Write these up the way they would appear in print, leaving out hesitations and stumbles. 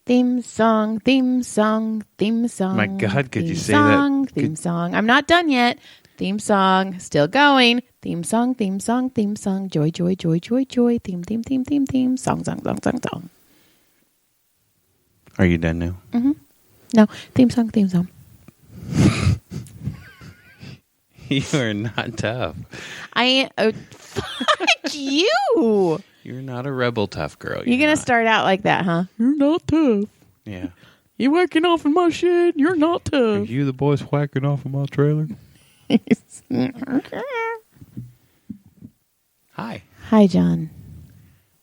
Theme song, theme song, theme song. My God, could you say that? Theme song. I'm not done yet. Theme song, still going. Theme song, theme song, theme song. Joy, joy, joy, joy, joy. Theme, theme, theme, theme, theme. Song, song, song, song, song. Are you done now? Mm-hmm. No, theme song, theme song. You are not tough. Fuck you. You're not a rebel tough girl. You're going to start out like that, huh? You're not tough. Yeah. You whacking off in my shed? You're not tough. Are you the boys whacking off in my trailer? Hi. Hi, John.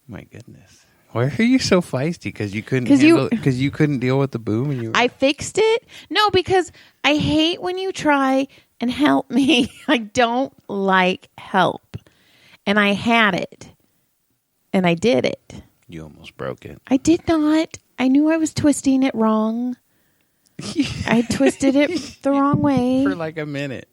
My goodness. Why are you so feisty? Because you couldn't deal with the boom and you. I fixed it. No, because I hate when you try and help me. I don't like help, and I had it, and I did it. You almost broke it. I did not. I knew I was twisting it wrong. I twisted it the wrong way for like a minute.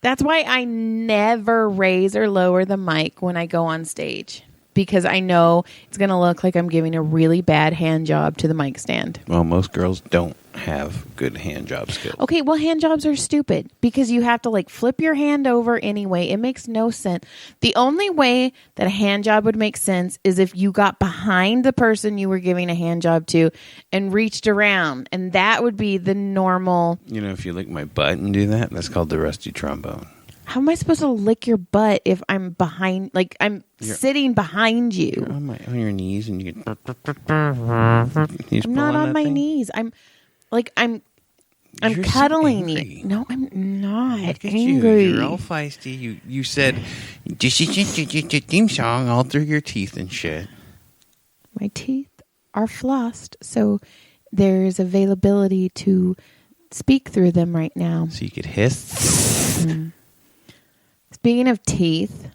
That's why I never raise or lower the mic when I go on stage, because I know it's going to look like I'm giving a really bad hand job to the mic stand. Well, most girls don't have good hand job skills. Okay, well, hand jobs are stupid because you have to like flip your hand over anyway. It makes no sense. The only way that a hand job would make sense is if you got behind the person you were giving a hand job to and reached around, and that would be the normal. You know, if you lick my butt and do that, that's called the rusty trombone. How am I supposed to lick your butt if I'm behind, like I'm sitting behind you? You're on your knees and you can. I'm not on my knees. I'm cuddling so you. No, I'm not Look at angry. You're all feisty. You said theme song all through your teeth and shit. My teeth are flossed, so there's availability to speak through them right now. So you could hiss. Mm. Speaking of teeth,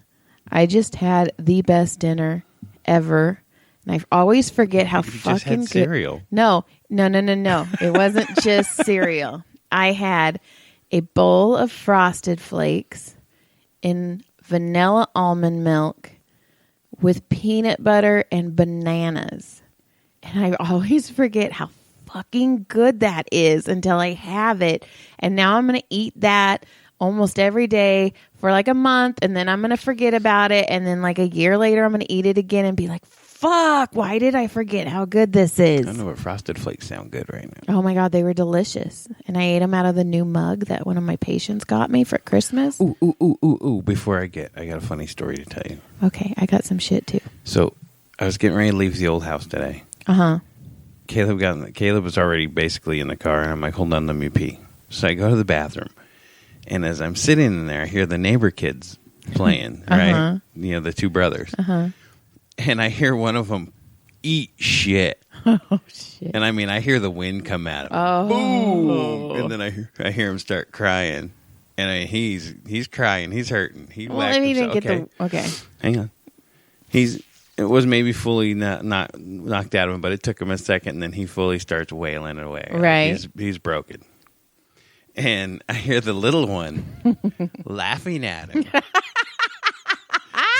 I just had the best dinner ever. And I always forget how fucking good. Cereal. No. It wasn't just cereal. I had a bowl of Frosted Flakes in vanilla almond milk with peanut butter and bananas. And I always forget how fucking good that is until I have it. And now I'm going to eat that almost every day for like a month, and then I'm going to forget about it. And then like a year later, I'm going to eat it again and be like, fuck, why did I forget how good this is? I know what Frosted Flakes sound good right now. Oh my God, they were delicious. And I ate them out of the new mug that one of my patients got me for Christmas. Ooh. Before I got a funny story to tell you. Okay, I got some shit too. So I was getting ready to leave the old house today. Uh-huh. Caleb was already basically in the car, and I'm like, hold on, let me pee. So I go to the bathroom. And as I'm sitting in there, I hear the neighbor kids playing, right? You know, the two brothers. Uh-huh. And I hear one of them eat shit. Oh, shit. And I mean, I hear the wind come at him. Oh. Boom! And then I hear him start crying. And he's crying. He's hurting. He whacked himself. Okay. Hang on. It was maybe fully not knocked out of him, but it took him a second, and then he fully starts wailing away. Right. He's broken. And I hear the little one laughing at him.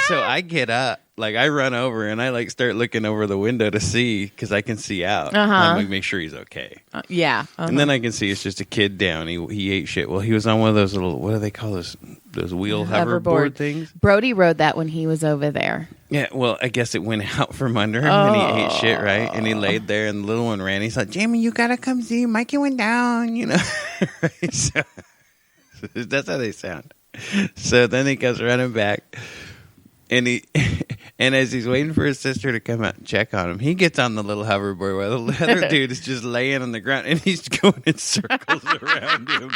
So I get up, like I run over, and I like start looking over the window to see, because I can see out. I'm like, make sure he's okay. Yeah. And then I can see it's just a kid down. He ate shit. Well, he was on one of those little, what do they call those wheel hoverboard things? Brody rode that when he was over there. Yeah, well, I guess it went out from under him, and he ate shit, right? And he laid there, and the little one ran. He's like, Jamie, you got to come see. Mikey went down, you know. Right? So, that's how they sound. So then he goes running back. And as he's waiting for his sister to come out and check on him, he gets on the little hoverboard while the other dude is just laying on the ground, and he's going in circles around him.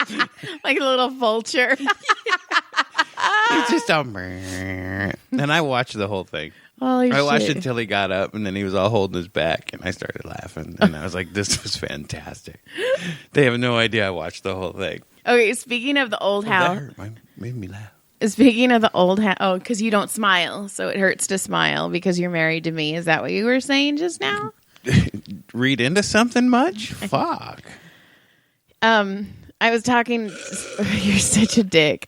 Like a little vulture. He's just all... And I watched the whole thing. Holy I watched shit. it until he got up, and then he was all holding his back, and I started laughing. And I was like, this was fantastic. They have no idea I watched the whole thing. Okay, speaking of the old house. That made me laugh. Speaking of the old house. Oh, because you don't smile, so it hurts to smile because you're married to me. Is that what you were saying just now? Read into something much? Fuck. I was talking. You're such a dick.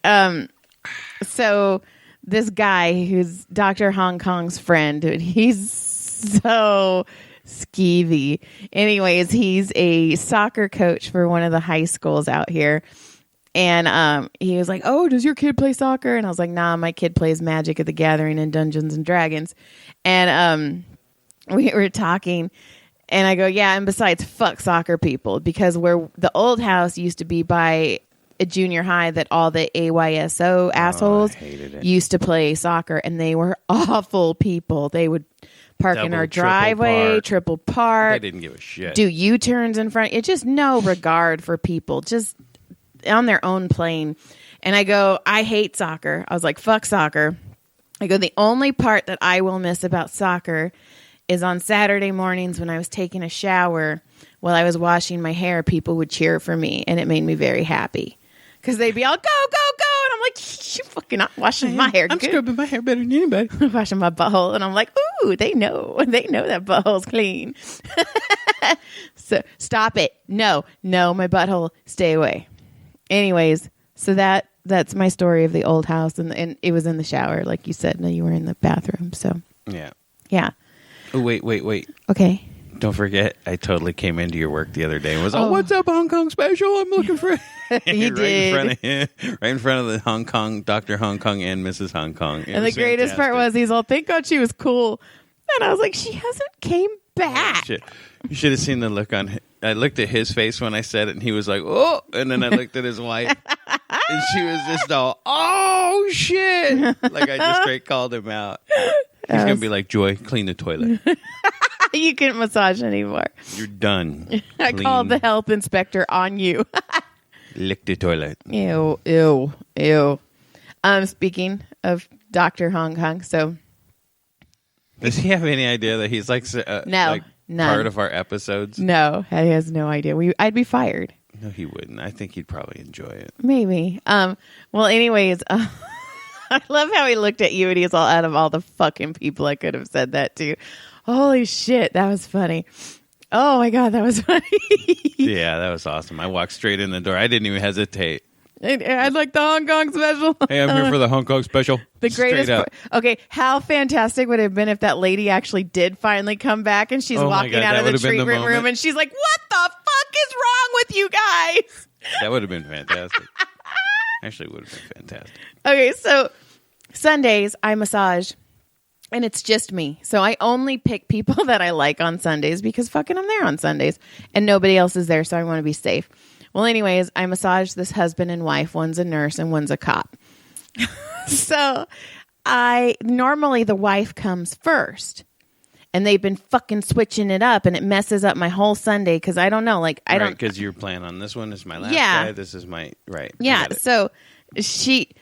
So this guy who's Dr. Hong Kong's friend, dude, he's so Skeevy. Anyways, he's a soccer coach for one of the high schools out here. And he was like, oh, does your kid play soccer? And I was like, nah, my kid plays Magic at the Gathering and Dungeons and Dragons. And we were talking, and I go, yeah, and besides, fuck soccer people, because where the old house used to be by a junior high that all the AYSO assholes used to play soccer, and they were awful people. They would park in our driveway, triple park. They didn't give a shit. Do U-turns in front. It's just no regard for people, just on their own plane. And I go, I hate soccer. I was like, fuck soccer. I go, the only part that I will miss about soccer is on Saturday mornings when I was taking a shower while I was washing my hair, people would cheer for me, and it made me very happy. Because they'd be all, go, go, go. And I'm like, you fucking not washing my hair. I'm scrubbing my hair better than anybody. Washing my butthole. And I'm like, ooh, they know. They know that butthole's clean. So stop it. No, my butthole, stay away. Anyways, so that's my story of the old house. And it was in the shower, like you said. No, you were in the bathroom. So, yeah. Oh, wait. Okay. Don't forget, I totally came into your work the other day and was, what's up, Hong Kong special? I'm looking for You did. Right in front of the Hong Kong, Dr. Hong Kong and Mrs. Hong Kong. And the greatest part was he's all, thank God she was cool. And I was like, she hasn't came back. You should have seen the look on I looked at his face when I said it, and he was like, oh. And then I looked at his wife, and she was just all, oh, shit. Like I just straight called him out. He's going to be like, Joy, clean the toilet. You can't massage anymore. You're done. I called the health inspector on you. Lick the toilet. Ew. Speaking of Dr. Hong Kong, so. Does he have any idea that he's like, none. Part of our episodes? No, he has no idea. I'd be fired. No, he wouldn't. I think he'd probably enjoy it. Maybe. Well, anyways, I love how he looked at you and he's all, out of all the fucking people I could have said that to. Holy shit, that was funny. Oh my God, that was funny. Yeah, that was awesome. I walked straight in the door. I didn't even hesitate. I'd like the Hong Kong special. Hey, I'm here for the Hong Kong special. The greatest. Okay, how fantastic would it have been if that lady actually did finally come back and she's walking out of the treatment room and she's like, what the fuck is wrong with you guys? That would have been fantastic. Actually, would have been fantastic. Okay, so Sundays I massage. And it's just me. So I only pick people that I like on Sundays because fucking I'm there on Sundays. And nobody else is there, so I want to be safe. Well, anyways, I massage this husband and wife. One's a nurse and one's a cop. So normally the wife comes first. And they've been fucking switching it up. And it messes up my whole Sunday because I don't know. Like I don't. Because you're playing on this one. This is my last guy. This is my. Right. Yeah. So she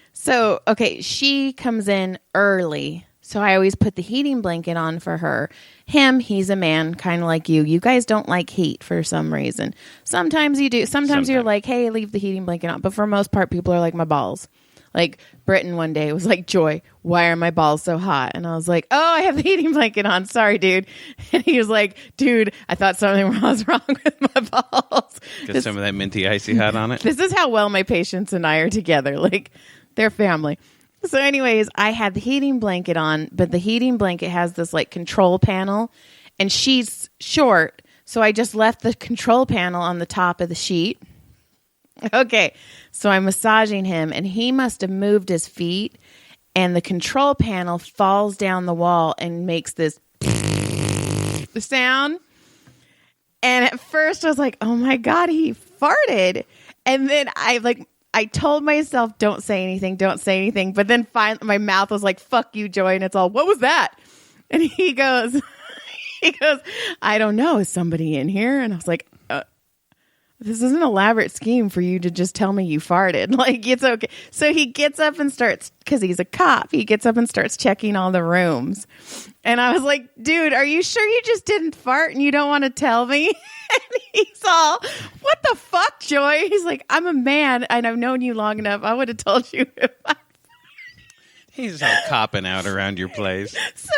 comes in early. So I always put the heating blanket on for her. He's a man, kind of like you. You guys don't like heat for some reason. Sometimes you do. Sometimes you're like, hey, leave the heating blanket on. But for most part, people are like, my balls. Like Britton one day was like, Joy, why are my balls so hot? And I was like, oh, I have the heating blanket on. Sorry, dude. And he was like, dude, I thought something was wrong with my balls. Get some of that minty icy hot on it. This is how well my patients and I are together. Like, they're family. So anyways, I had the heating blanket on, but the heating blanket has this like control panel and she's short. So I just left the control panel on the top of the sheet. Okay. So I'm massaging him and he must have moved his feet and the control panel falls down the wall and makes this sound. And at first I was like, oh my God, he farted. And then I told myself, don't say anything. But then finally, my mouth was like, fuck you, Joy. And it's all, what was that? And he goes, I don't know. Is somebody in here? And I was like, this is an elaborate scheme for you to just tell me you farted. Like, it's okay. So he gets up and starts, because he's a cop, he gets up and starts checking all the rooms. And I was like, dude, are you sure you just didn't fart and you don't want to tell me? And he's all, what the fuck, Joy? He's like, I'm a man and I've known you long enough. I would have told you if I... He's all copping out around your place. So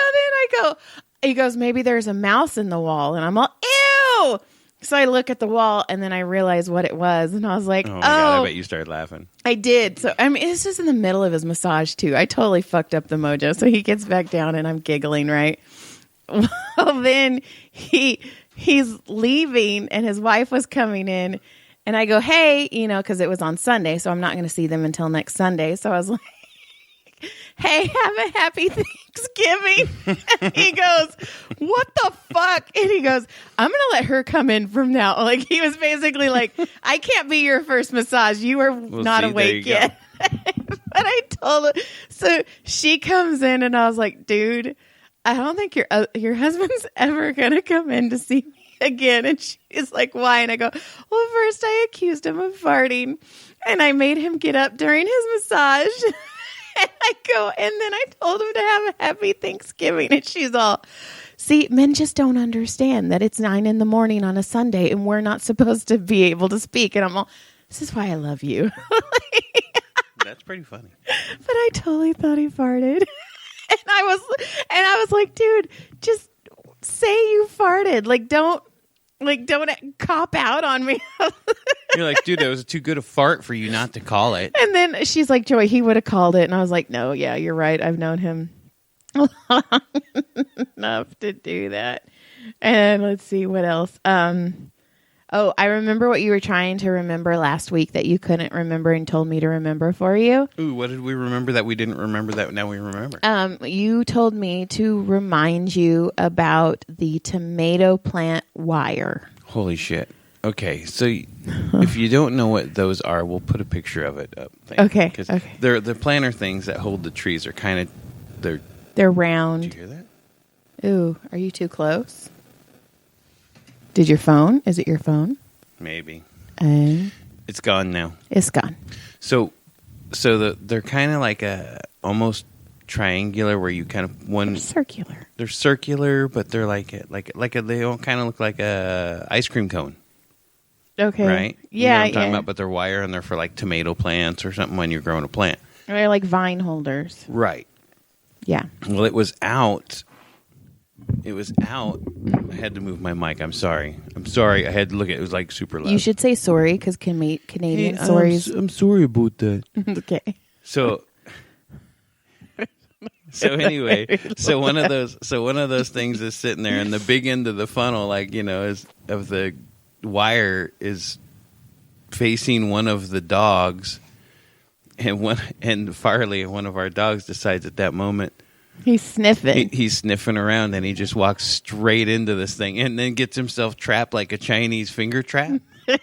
then he goes, maybe there's a mouse in the wall. And I'm all, ew. So I look at the wall and then I realize what it was. And I was like, oh my God, I bet you started laughing. I did. So, I mean, it's just in the middle of his massage too. I totally fucked up the mojo. So he gets back down and I'm giggling, right? Well, then he's leaving, and his wife was coming in, and I go, hey, because it was on Sunday, so I'm not going to see them until next Sunday. So I was like, hey, have a happy Thanksgiving. And he goes, what the fuck? And he goes, I'm going to let her come in from now. Like, he was basically like, I can't be your first massage. You are not awake yet. But I told her. So she comes in, and I was like, dude, I don't think your husband's ever going to come in to see me again. And she's like, why? And I go, well, first I accused him of farting, and I made him get up during his massage. And I go, and then I told him to have a happy Thanksgiving. And she's all, see, men just don't understand that it's 9 a.m. on a Sunday and we're not supposed to be able to speak. And I'm all, this is why I love you. That's pretty funny. But I totally thought he farted. And I was like, dude, just say you farted. Don't cop out on me. You're like, dude, it was too good a fart for you not to call it. And then she's like, Joy, he would have called it. And I was like, no, yeah, you're right. I've known him long enough to do that. And let's see what else. I remember what you were trying to remember last week that you couldn't remember and told me to remember for you. Ooh, what did we remember that we didn't remember that now we remember? You told me to remind you about the tomato plant wire. Holy shit. Okay, so if you don't know what those are, we'll put a picture of it up. Okay. Because they're the planter things that hold the trees are kind of, they're round. Did you hear that? Ooh, are you too close? Is it your phone? Maybe. It's gone now. It's gone. So they're kind of like a almost triangular where you kind of They're circular. They're circular, but they're they all kind of look like a ice cream cone. Okay. Right? Yeah. You know what I'm talking about, but they're wire and they're for like tomato plants or something when you're growing a plant. They're like vine holders. Right. Yeah. Well, it was out. I had to move my mic. I'm sorry. I had to look at it. It was like super loud. You should say sorry because Canadian sorries. I'm sorry about that. Okay. So anyway, so one of those things is sitting there, and the big end of the funnel, is of the wire is facing one of the dogs, and Farley, one of our dogs, decides at that moment. He's sniffing. He's sniffing around, and he just walks straight into this thing and then gets himself trapped like a Chinese finger trap and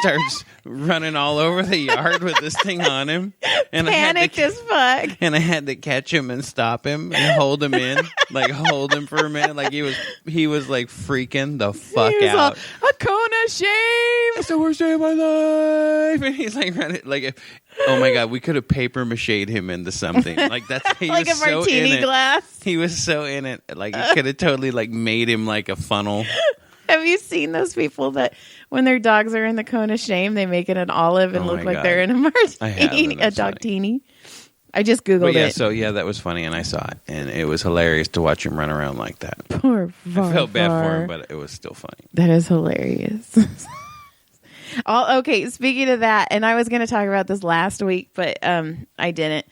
starts running all over the yard with this thing on him. And panicked as fuck. And I had to catch him and stop him and hold him in, hold him for a minute. Like he was like freaking the fuck out. All, a cone of shame. That's the worst day of my life. And he's like running oh my God, we could have paper mache'd him into something. Like he like was a martini so in glass. He was so in it. Like you could have totally made him like a funnel. Have you seen those people that when their dogs are in the cone of shame, they make it an olive and look like they're in a martini, a dogtini? I just Googled it. So that was funny, and I saw it, and it was hilarious to watch him run around like that. Poor Var. I felt bad for him, but it was still funny. That is hilarious. Okay, speaking of that, and I was going to talk about this last week, but I didn't.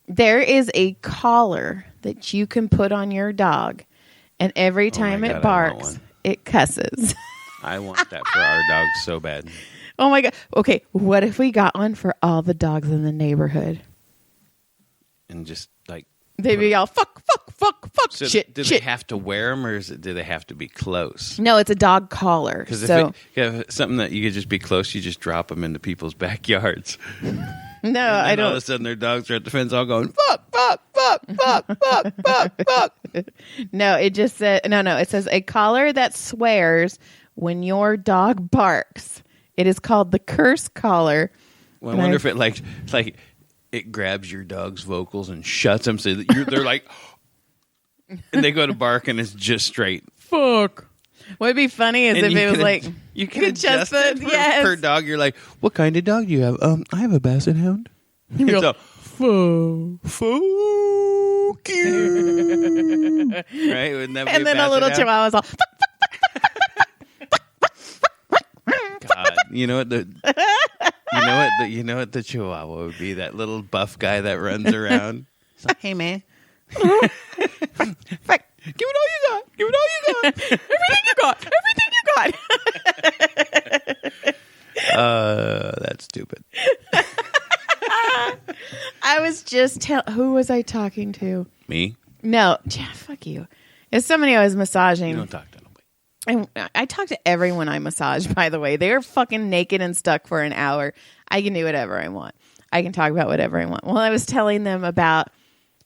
There is a collar that you can put on your dog, and every time it barks, it cusses. I want that for our dogs so bad. Oh my God. Okay, what if we got one for all the dogs in the neighborhood? And just they'd be all fuck, so shit, do shit. They have to wear them, or do they have to be close? No, it's a dog collar. Because if something that you could just be close, you just drop them into people's backyards. No, I don't. All of a sudden, their dogs are at the fence, all going fuck. No, it just said no. It says a collar that swears when your dog barks. It is called the curse collar. Well, I wonder if it it grabs your dog's vocals and shuts them, so that they're like, and they go to bark, and it's just straight fuck. What'd be funny is if it was like you can adjust it per dog. You're like, what kind of dog do you have? I have a basset hound. It's a fuck you, right? Wouldn't that be and then a little chihuahua's all. God, you know what the chihuahua would be? That little buff guy that runs around. It's like, hey man. Fact. Give it all you got. Give it all you got. Everything you got. Everything you got. That's stupid. I was just who was I talking to? Me? No, fuck you. It's somebody I was massaging. You don't talk to nobody. And I talk to everyone I massage, by the way. They are fucking naked and stuck for an hour. I can do whatever I want. I can talk about whatever I want. Well, I was telling them about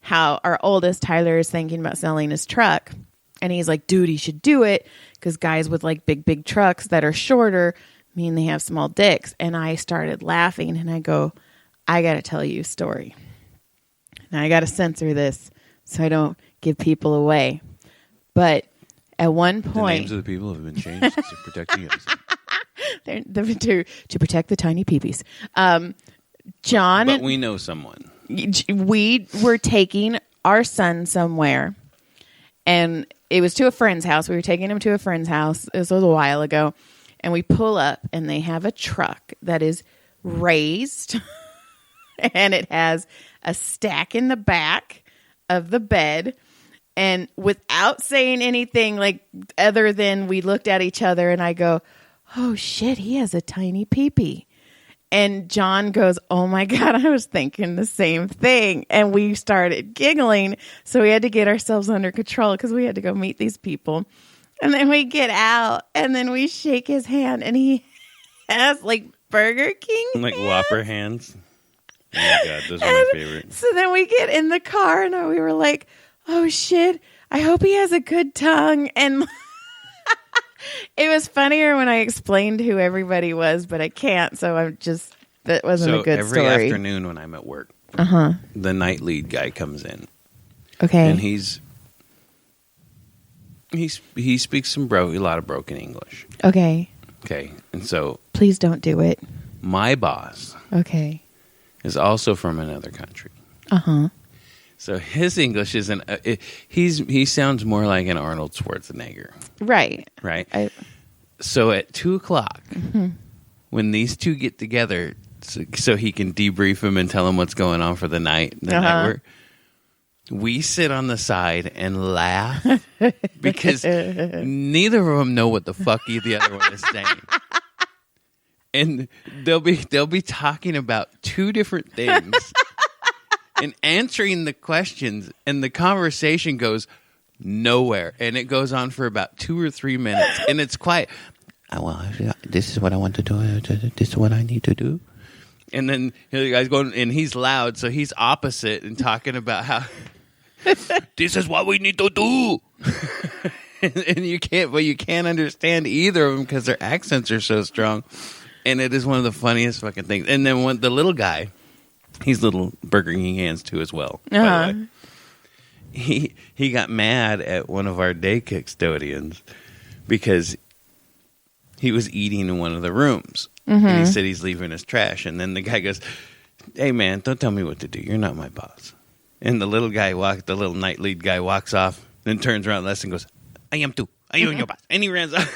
how our oldest, Tyler, is thinking about selling his truck. And he's like, dude, he should do it because guys with like big trucks that are shorter mean they have small dicks. And I started laughing and I go, I got to tell you a story. Now I got to censor this so I don't give people away. But at one point, the names of the people have been changed to protect the innocent. to protect the tiny peepees. John, but we know someone. We were taking our son somewhere, and it was to a friend's house. We were taking him to a friend's house. This was a while ago, and we pull up, and they have a truck that is raised, and it has a stack in the back of the bed. And without saying anything, like other than we looked at each other, and I go, "Oh shit, he has a tiny peepee." And John goes, "Oh my God, I was thinking the same thing." And we started giggling. So we had to get ourselves under control because we had to go meet these people. And then we get out, and then we shake his hand, and he has like Burger King like hands. Whopper hands. Oh my God, those are my favorite. So then we get in the car, and we were like, "Oh shit, I hope he has a good tongue." And it was funnier when I explained who everybody was, but I can't, so that wasn't a good every story. afternoon when I'm at work, the night lead guy comes in. Okay. And he speaks a lot of broken English. Okay. Okay. And so Please don't do it. my boss Okay. is also from another country. Uh-huh. So his English isn't. He sounds more like an Arnold Schwarzenegger. Right. Right. So at 2:00, when these two get together, so he can debrief him and tell him what's going on for the night. We sit on the side and laugh because neither of them know what the fuck the other one is saying. And they'll be talking about two different things and answering the questions, and the conversation goes nowhere. And it goes on for about 2 or 3 minutes, and it's quiet. Well, this is what I want to do. This is what I need to do. And then the guy's going, and he's loud, so he's opposite and talking about how this is what we need to do. And you can't understand either of them because their accents are so strong. And it is one of the funniest fucking things. And then when the little guy, he's little Burger King hands too as well, by the way. He got mad at one of our day custodians because he was eating in one of the rooms. And he said he's leaving his trash. And then the guy goes, "Hey man, don't tell me what to do. You're not my boss." And the little night lead guy walks off, then turns around and goes, "I am too. I am your boss." And he runs off.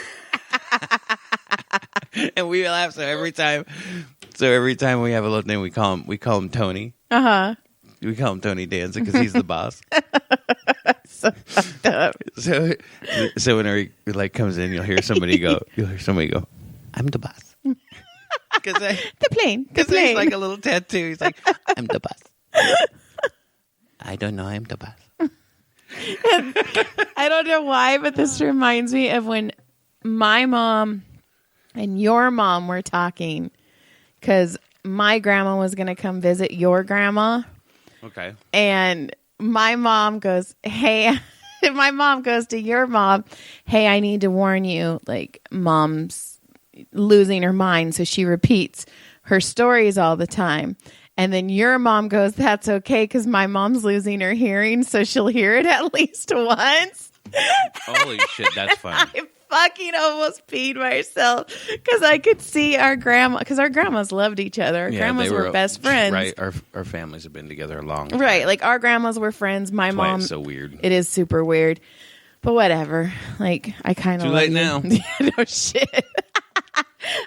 And we laugh. So every time we have a little name, we call him Tony. We call him Tony Danza because he's the boss. So fucked up. So whenever he comes in, you'll hear somebody go, "I'm the boss." The plane. He's like a little tattoo. He's like, "I'm the boss." I don't know. I'm the boss. I don't know why, but this reminds me of when my mom and your mom were talking, because my grandma was going to come visit your grandma. Okay. And my mom goes, "Hey," my mom goes to your mom, "Hey, I need to warn you, like, Mom's losing her mind." So she repeats her stories all the time. And then your mom goes, "That's okay, because my mom's losing her hearing, so she'll hear it at least once." Holy shit, that's funny. I fucking almost peed myself because I could see our grandma, because our grandmas loved each other. Our grandmas were best friends. Right. Our families have been together a long time. Right. Like, our grandmas were friends. My mom. It's so weird. It is super weird. But whatever. Like, I kind of. Too late now. No shit.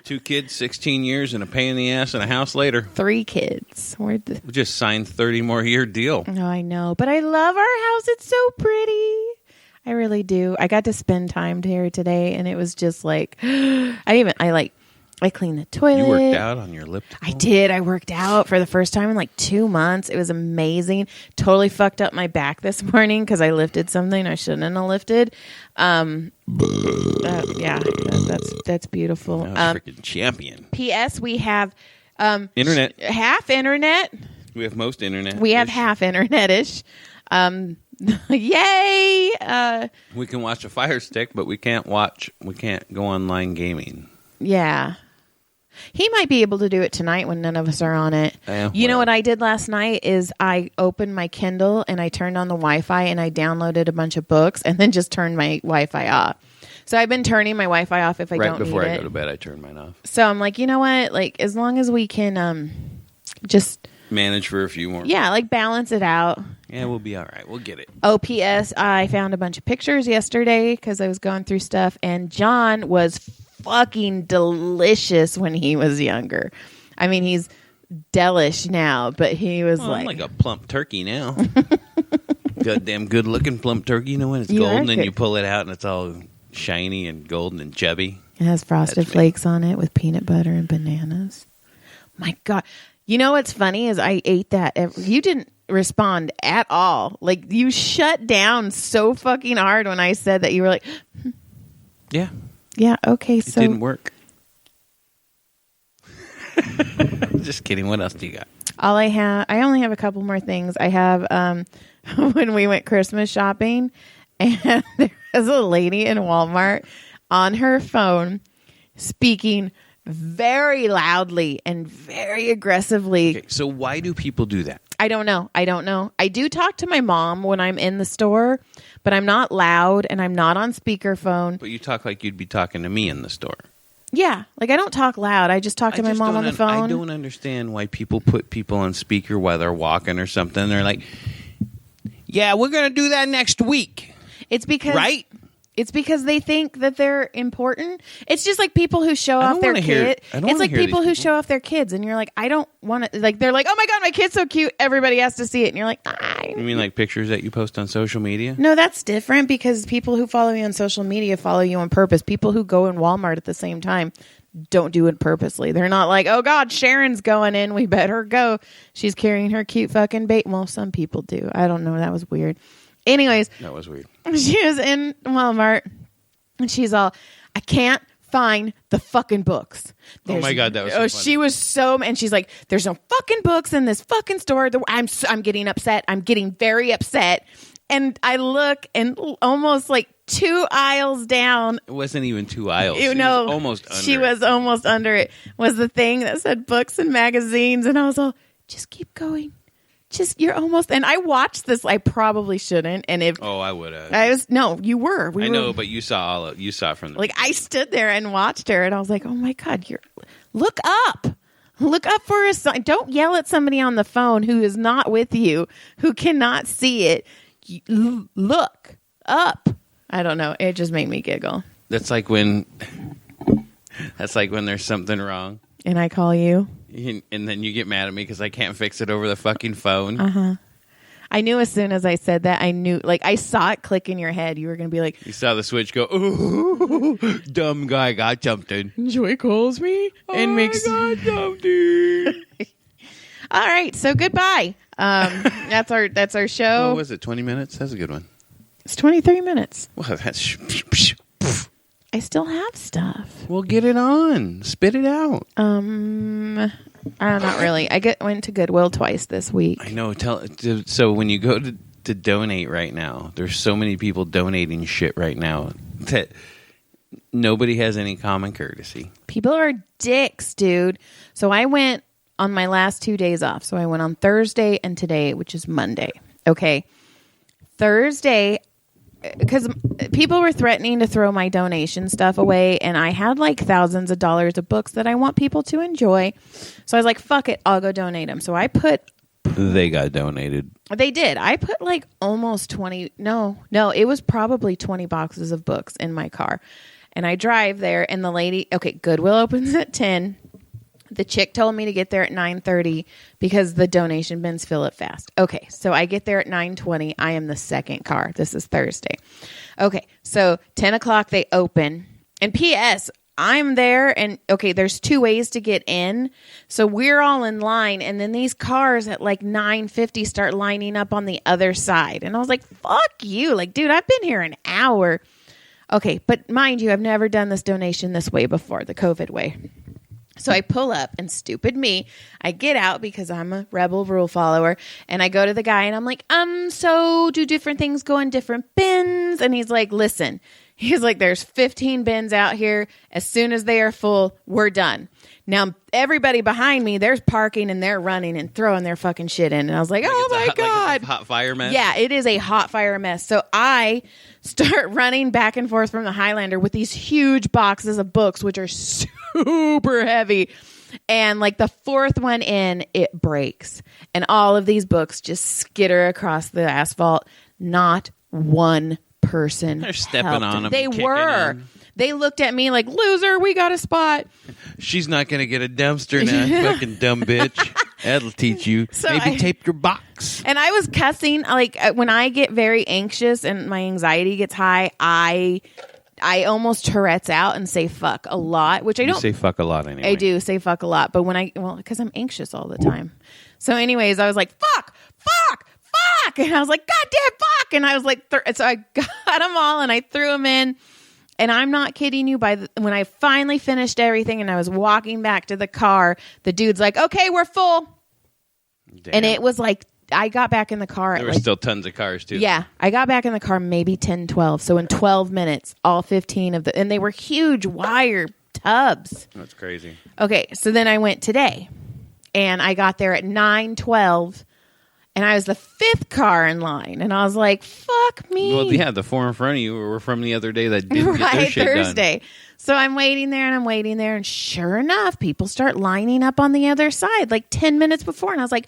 2 kids, 16 years, and a pain in the ass and a house later. 3 kids. We just signed 30 more year deal. Oh, I know. But I love our house. It's so pretty. I really do. I got to spend time here today, and it was just like, I cleaned the toilet. You worked out on your elliptical? I did. I worked out for the first time in like 2 months. It was amazing. Totally fucked up my back this morning because I lifted something I shouldn't have lifted. That's beautiful. Freaking champion. P.S. We have internet. Half internet. We have most internet. We have half internet-ish. Yay! We can watch a Fire Stick, but we can't go online gaming. Yeah. He might be able to do it tonight when none of us are on it. You know what I did last night is I opened my Kindle and I turned on the Wi-Fi and I downloaded a bunch of books and then just turned my Wi-Fi off. So I've been turning my Wi-Fi off if I don't need it. Right before I go to bed, I turn mine off. So I'm like, you know what? Like, as long as we can just... manage for a few more. Yeah, like balance it out. Yeah, we'll be all right. We'll get it. OPS, I found a bunch of pictures yesterday because I was going through stuff, and John was fucking delicious when he was younger. I mean, he's delish now, but he was I'm like a plump turkey now. Goddamn good looking plump turkey. You know when it's golden and you pull it out and it's all shiny and golden and chubby. It has frosted flakes on it with peanut butter and bananas. My God. You know what's funny is I ate that. You didn't respond at all. Like, you shut down so fucking hard when I said that. You were like, yeah. Yeah, okay, so... It didn't work. Just kidding. What else do you got? I only have a couple more things. I have when we went Christmas shopping, and there was a lady in Walmart on her phone speaking very loudly and very aggressively. Okay, so why do people do that? I don't know. I do talk to my mom when I'm in the store, but I'm not loud and I'm not on speakerphone. But you talk like you'd be talking to me in the store. Yeah. Like, I don't talk loud. I just talk to my mom on the phone. I don't understand why people put people on speaker while they're walking or something. They're like, yeah, we're going to do that next week. It's because... Right? It's because they think that they're important. It's just like people who show off their kid. It's like people who show off their kids, and you're like, I don't want to. Like, they're like, oh my God, my kid's so cute. Everybody has to see it, and you're like, You mean like pictures that you post on social media? No, that's different because people who follow you on social media follow you on purpose. People who go in Walmart at the same time don't do it purposely. They're not like, oh God, Sharon's going in. We better go. She's carrying her cute fucking bait. Well, some people do. I don't know. That was weird. Anyways. That was weird. She was in Walmart and she's all, I can't find the fucking books. Oh my God, that was so funny. She was so, and she's like, there's no fucking books in this fucking store. I'm getting upset. I'm getting very upset. And I look and almost like 2 aisles down. It wasn't even 2 aisles. You know, she was almost under it. Was the thing that said books and magazines. And I was all, just keep going. You're almost, and I watched this. I probably shouldn't. And if I would have. No, you were. I know, but you saw from the like beginning. I stood there and watched her, and I was like, oh my God, look up for a sign. Don't yell at somebody on the phone who is not with you, who cannot see it. Look up. I don't know. It just made me giggle. That's like when there's something wrong. And I call you. And then you get mad at me because I can't fix it over the fucking phone. Uh-huh. I knew as soon as I said that, I saw it click in your head. You were going to be like... You saw the switch go, ooh, dumb guy got something. Joy calls me and makes... I got something. All right, so goodbye. That's our show. What was it, 20 minutes? That's a good one. It's 23 minutes. Well, that's... I still have stuff. Well, get it on. Spit it out. Not really. I went to Goodwill twice this week. I know. So when you go to donate right now, there's so many people donating shit right now that nobody has any common courtesy. People are dicks, dude. So I went on my last 2 days off. So I went on Thursday and today, which is Monday. Okay. Thursday... because people were threatening to throw my donation stuff away, and I had like thousands of dollars of books that I want people to enjoy. So I was like, fuck it, I'll go donate them. So I put... They got donated. They did. I put like almost 20... No, it was probably 20 boxes of books in my car. And I drive there, and the lady, okay, Goodwill opens at 10. The chick told me to get there at 9:30 because the donation bins fill up fast. Okay, so I get there at 9:20. I am the second car. This is Thursday. Okay, so 10 o'clock they open. And P.S., I'm there, and okay, there's 2 ways to get in. So we're all in line, and then these cars at like 9:50 start lining up on the other side. And I was like, fuck you. Like, dude, I've been here an hour. Okay, but mind you, I've never done this donation this way before, the COVID way. So I pull up, and stupid me, I get out because I'm a rebel rule follower, and I go to the guy, and I'm like, so do different things go in different bins? And he's like, listen, he's like, there's 15 bins out here. As soon as they are full, we're done. Now, everybody behind me, there's parking, and they're running and throwing their fucking shit in. And I was like, oh my God. Like it's a hot fire mess? Yeah, it is a hot fire mess. So I start running back and forth from the Highlander with these huge boxes of books, which are super heavy. And like the fourth one in, it breaks. And all of these books just skitter across the asphalt. Not one person. They're stepping on them. They were. They looked at me like, loser, we got a spot. She's not going to get a dumpster now, fucking dumb bitch. That'll teach you. So maybe tape your box. And I was cussing. Like, when I get very anxious and my anxiety gets high, I almost Tourette's out and say fuck a lot, which I don't. You say fuck a lot anyway. I do say fuck a lot. But because I'm anxious all the time. So anyways, I was like, fuck. And I was like, goddamn fuck. And I was like, so I got them all and I threw them in. And I'm not kidding you. When I finally finished everything and I was walking back to the car, the dude's like, okay, we're full. Damn. And it was like, I got back in the car. There were still tons of cars too. Yeah. I got back in the car maybe 10, 12. So in 12 minutes, all 15 of and they were huge wire tubs. That's crazy. Okay. So then I went today and I got there at 9:12. And I was the 5th car in line. And I was like, fuck me. Well, yeah, the 4 in front of you were from the other day that didn't get their shit Thursday. Done. So I'm waiting there. And sure enough, people start lining up on the other side like 10 minutes before. And I was like,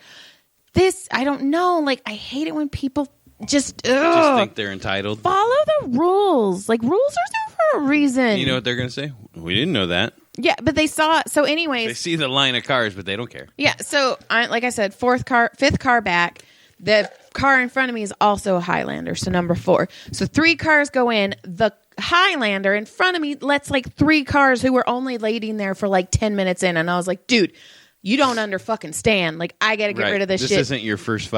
I don't know. Like, I hate it when people just think they're entitled. Follow the rules. Like, rules are there for a reason. You know what they're going to say? We didn't know that. Yeah, but they saw it. So anyways. They see the line of cars, but they don't care. Yeah, so like I said, 5th car back. The car in front of me is also a Highlander, so number 4. So 3 cars go in. The Highlander in front of me lets like 3 cars who were only waiting there for like 10 minutes in. And I was like, dude, you don't stand. Like, I got to get rid of this shit. This isn't your first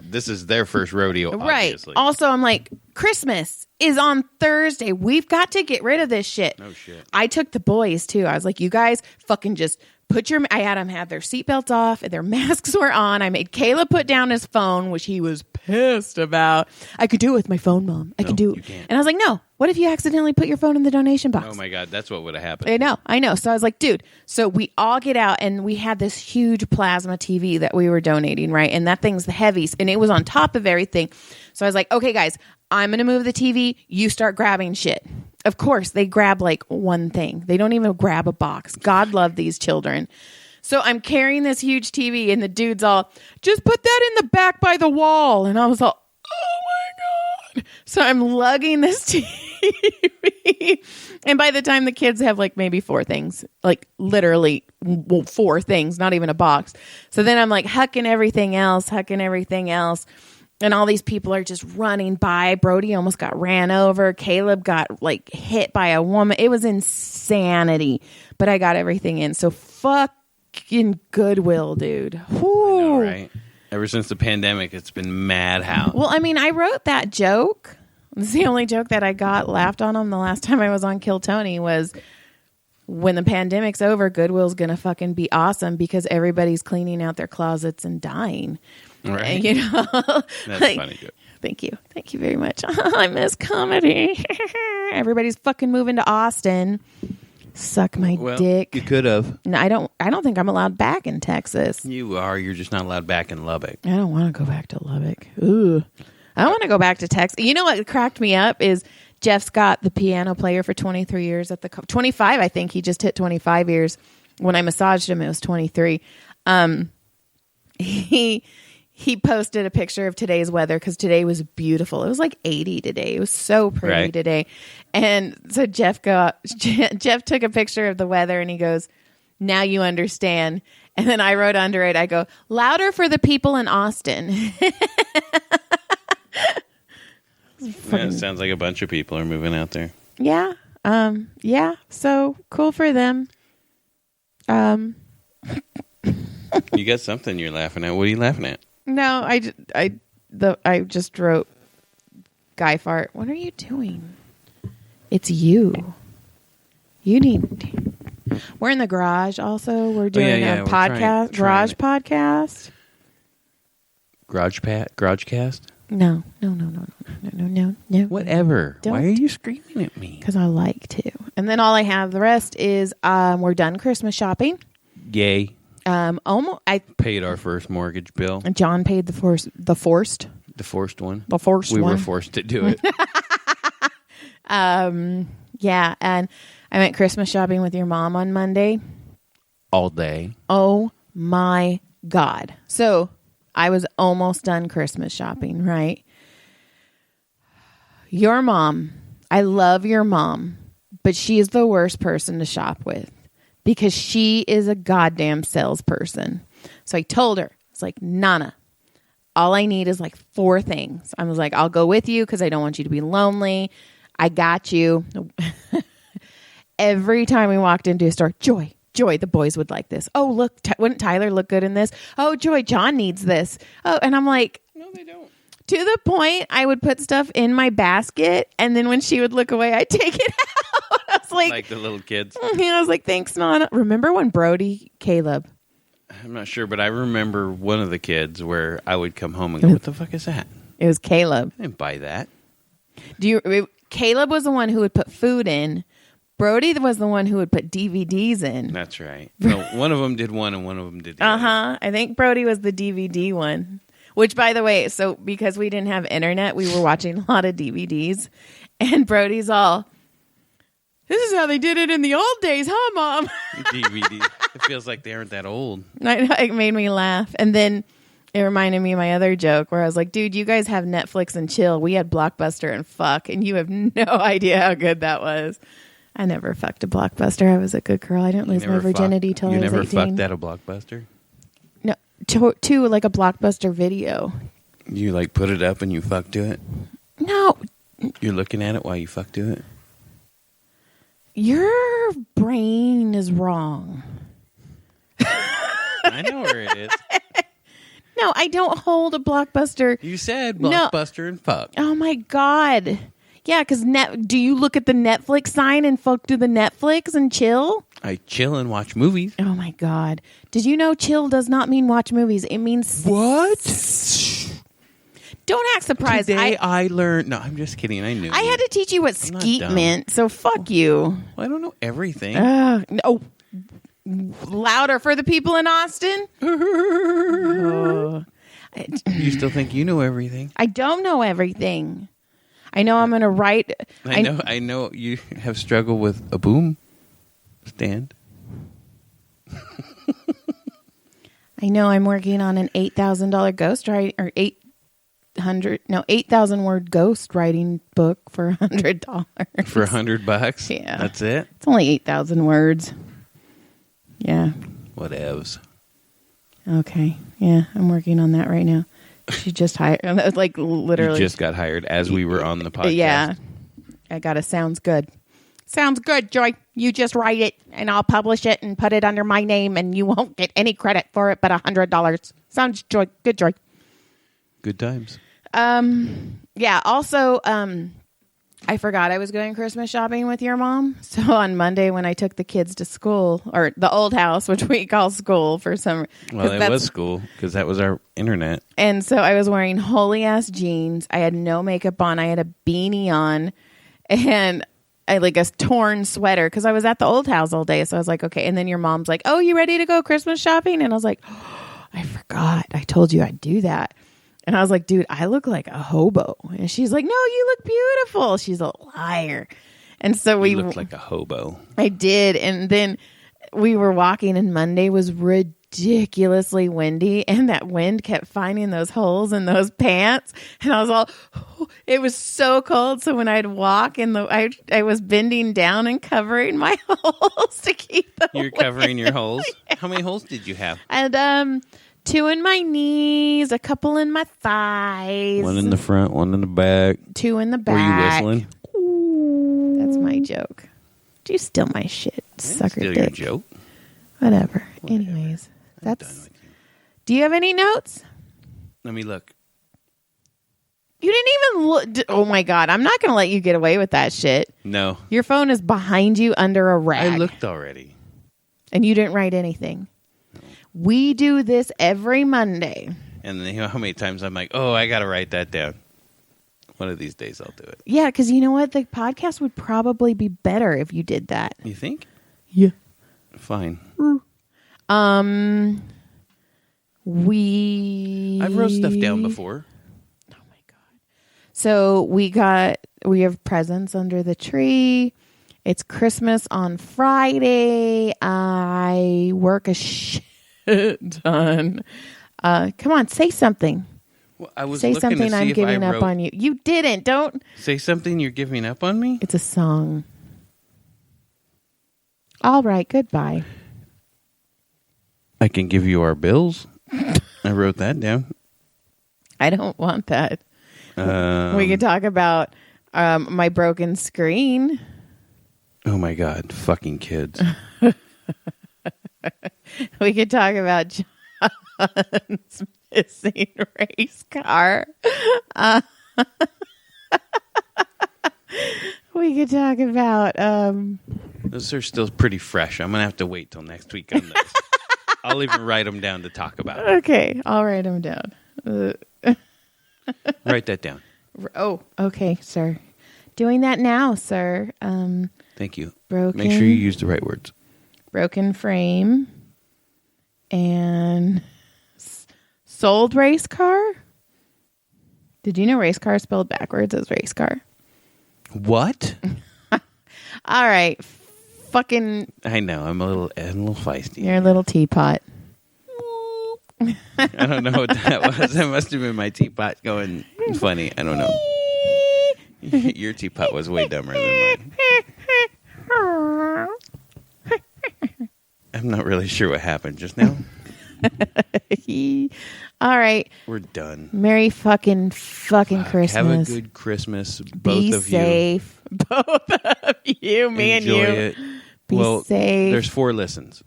this is their first rodeo, obviously. Right. Also, I'm like, Christmas is on Thursday. We've got to get rid of this shit. No shit. I took the boys, too. I was like, you guys fucking just I had them have their seatbelts off and their masks were on. I made Caleb put down his phone, which he was pissed about. I could do it with my phone, Mom. I can do it. And I was like, no. What if you accidentally put your phone in the donation box? Oh, my God. That's what would have happened. I know. So I was like, dude. So we all get out, and we had this huge plasma TV that we were donating, right? And that thing's the heaviest, and it was on top of everything. So I was like, okay, guys, I'm going to move the TV. You start grabbing shit. Of course, they grab like one thing. They don't even grab a box. God love these children. So I'm carrying this huge TV, and the dude's all, just put that in the back by the wall. And I was all, oh my God. So I'm lugging this TV. And by the time the kids have like maybe 4 things, like literally 4 things, not even a box. So then I'm like hucking everything else. And all these people are just running by. Brody almost got ran over. Caleb got like hit by a woman. It was insanity. But I got everything in. So fucking Goodwill, dude. Whew. I know, right? Ever since the pandemic, it's been madhouse. Well, I mean, I wrote that joke. It's the only joke that I got laughed on them the last time I was on Kill Tony was when the pandemic's over, Goodwill's going to fucking be awesome because everybody's cleaning out their closets and dying. Right. You know? That's like, funny joke. Thank you. Thank you very much. I miss comedy. Everybody's fucking moving to Austin. Suck my dick. You could have. No, I don't think I'm allowed back in Texas. You are. You're just not allowed back in Lubbock. I don't want to go back to Lubbock. Ooh. I don't want to go back to Texas. You know what cracked me up is Jeff Scott, the piano player for 23 years at the 25, I think he just hit 25 years. When I massaged him, it was 23. he posted a picture of today's weather because today was beautiful. It was like 80 today. It was so pretty today. And so Jeff took a picture of the weather and he goes, now you understand. And then I wrote under it, I go, louder for the people in Austin. It sounds like a bunch of people are moving out there. Yeah. Yeah. So cool for them. You got something you're laughing at. What are you laughing at? No, I just wrote guy fart. What are you doing? It's you. You need. We're in the garage. Also, we're doing a podcast. Garage podcast. Garagecast. No. Whatever. Don't. Why are you screaming at me? Because I like to. And then all I have. The rest is we're done Christmas shopping. Yay. Almost. I paid our first mortgage bill. John paid the forced one. We were forced to do it. Yeah, and I went Christmas shopping with your mom on Monday. All day. Oh my God. So I was almost done Christmas shopping, right? Your mom, I love your mom, but she is the worst person to shop with. Because she is a goddamn salesperson. So I told her, it's like, Nana, all I need is like 4 things. I was like, I'll go with you because I don't want you to be lonely. I got you. Every time we walked into a store, Joy, the boys would like this. Oh, look, wouldn't Tyler look good in this? Oh, Joy, John needs this. Oh, and I'm like, no, they don't. To the point, I would put stuff in my basket, and then when she would look away, I'd take it out. I was like the little kids. I was like, thanks, Nana. Remember when Caleb? I'm not sure, but I remember one of the kids where I would come home and go, what the fuck is that? It was Caleb. I didn't buy that. Caleb was the one who would put food in. Brody was the one who would put DVDs in. That's right. No, one of them did one and one of them did the other. I think Brody was the DVD one. Which, by the way, so because we didn't have internet, we were watching a lot of DVDs. And Brody's all, this is how they did it in the old days, huh, Mom? DVD. It feels like they aren't that old. It made me laugh. And then it reminded me of my other joke where I was like, dude, you guys have Netflix and chill. We had Blockbuster and fuck. And you have no idea how good that was. I never fucked a Blockbuster. I was a good girl. I didn't lose my virginity till I was 18. You never fucked at a Blockbuster? No, to like a Blockbuster video. You like put it up and you fuck to it? No. You're looking at it while you fuck to it? Your brain is wrong. I know where it is. No, I don't hold a Blockbuster. You said Blockbuster and fuck. Oh my God. Yeah, because do you look at the Netflix sign and fuck to the Netflix and chill? I chill and watch movies. Oh my God. Did you know chill does not mean watch movies? It means... What? Don't act surprised. Today I learned... No, I'm just kidding. I knew. I had to teach you what skeet meant, so fuck you. Well, I don't know everything. No. Louder for the people in Austin. You still think you know everything? I don't know everything. I know I'm going to write... I know you have struggled with a boom stand. I know I'm working on an $8,000 ghostwriting, or 8,000 word ghostwriting book for $100. For $100? Yeah. That's it? It's only 8,000 words. Yeah. Whatevs. Okay. Yeah, I'm working on that right now. She just hired, like literally. You just got hired as we were on the podcast. Yeah. I got a sounds good. Sounds good, Joy. You just write it and I'll publish it and put it under my name and you won't get any credit for it but $100. Sounds good, Joy. Good times. Yeah, also, I forgot I was going Christmas shopping with your mom. So on Monday when I took the kids to school, or the old house, which we call school for some... Well, it was school because that was our internet. And so I was wearing holy-ass jeans. I had no makeup on. I had a beanie on. And I like a torn sweater because I was at the old house all day. So I was like, okay. And then your mom's like, oh, you ready to go Christmas shopping? And I was like, oh, I forgot. I told you I'd do that. And I was like, dude, I look like a hobo. And she's like, no, you look beautiful. She's a liar. And so you looked like a hobo. I did. And then we were walking and Monday was ridiculous. ridiculously windy, and that wind kept finding those holes in those pants, and I was all, it was so cold. So when I'd walk I was bending down and covering my holes to keep the You're covering your holes? Yeah. How many holes did you have? And 2 in my knees, a couple in my thighs. 1 in the front, 1 in the back. 2 in the back. Were you whistling? That's my joke. Do you steal my shit, sucker Steal dick? your joke. Whatever. Anyways, I'm done with you. Do you have any notes? Let me look. You didn't even look. Oh my God. I'm not going to let you get away with that shit. No. Your phone is behind you under a rag. I looked already. And you didn't write anything. No. We do this every Monday. And then, you know how many times I'm like, oh, I got to write that down. One of these days I'll do it. Yeah, because you know what? The podcast would probably be better if you did that. You think? Yeah. Fine. I've wrote stuff down before. Oh my God. So we have presents under the tree. It's Christmas on Friday. I work a shit ton. Come on, say something. Well, I was say looking something. to see I'm if giving I up wrote, on you. You didn't. Don't say something. You're giving up on me. It's a song. All right. Goodbye. I can give you our bills. I wrote that down. I don't want that. We could talk about my broken screen. Oh my God, fucking kids. We could talk about John's missing race car. We could talk about... Those are still pretty fresh. I'm going to have to wait till next week on those. I'll even write them down to talk about. Okay, I'll write them down. Write that down. Oh, okay, sir. Doing that now, sir. Thank you. Broken. Make sure you use the right words. Broken frame. And sold race car. Did you know race car spelled backwards as race car? What? All right. Fucking. I know. I'm a little feisty. You're a little teapot. I don't know what that was. That must have been my teapot going funny. I don't know. Your teapot was way dumber than mine. I'm not really sure what happened just now. All right. We're done. Merry fucking Christmas. Have a good Christmas, both Be of safe. you. Both of you, me Enjoy and you. it. Be safe. There's 4 listens.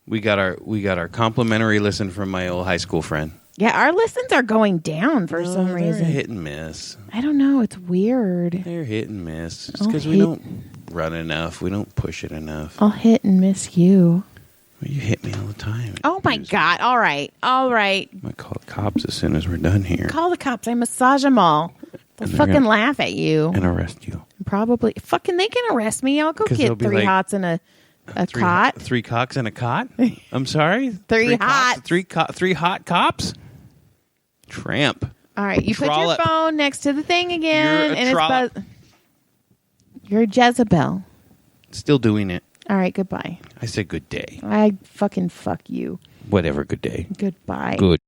We got our complimentary listen from my old high school friend. Yeah, our listens are going down for some reason. They're hit and miss. I don't know. It's weird. They're hit and miss. It's because we don't run enough. We don't push it enough. I'll hit and miss you. Well, you hit me all the time. Oh, my God. All right. All right. I'm going to call the cops as soon as we're done here. Call the cops. I massage them all. They'll fucking laugh at you. And arrest you. Probably. Fucking they can arrest me. I'll go get 3 hots and a cot. 3 cocks and a cot? I'm sorry? 3 hots. Three hot cops? Tramp. All right. You Trollop. put your phone next to the thing again. You're a trollop. You're a Jezebel. Still doing it. All right. Goodbye. I said good day. I fucking fuck you. Whatever, good day. Goodbye. Good.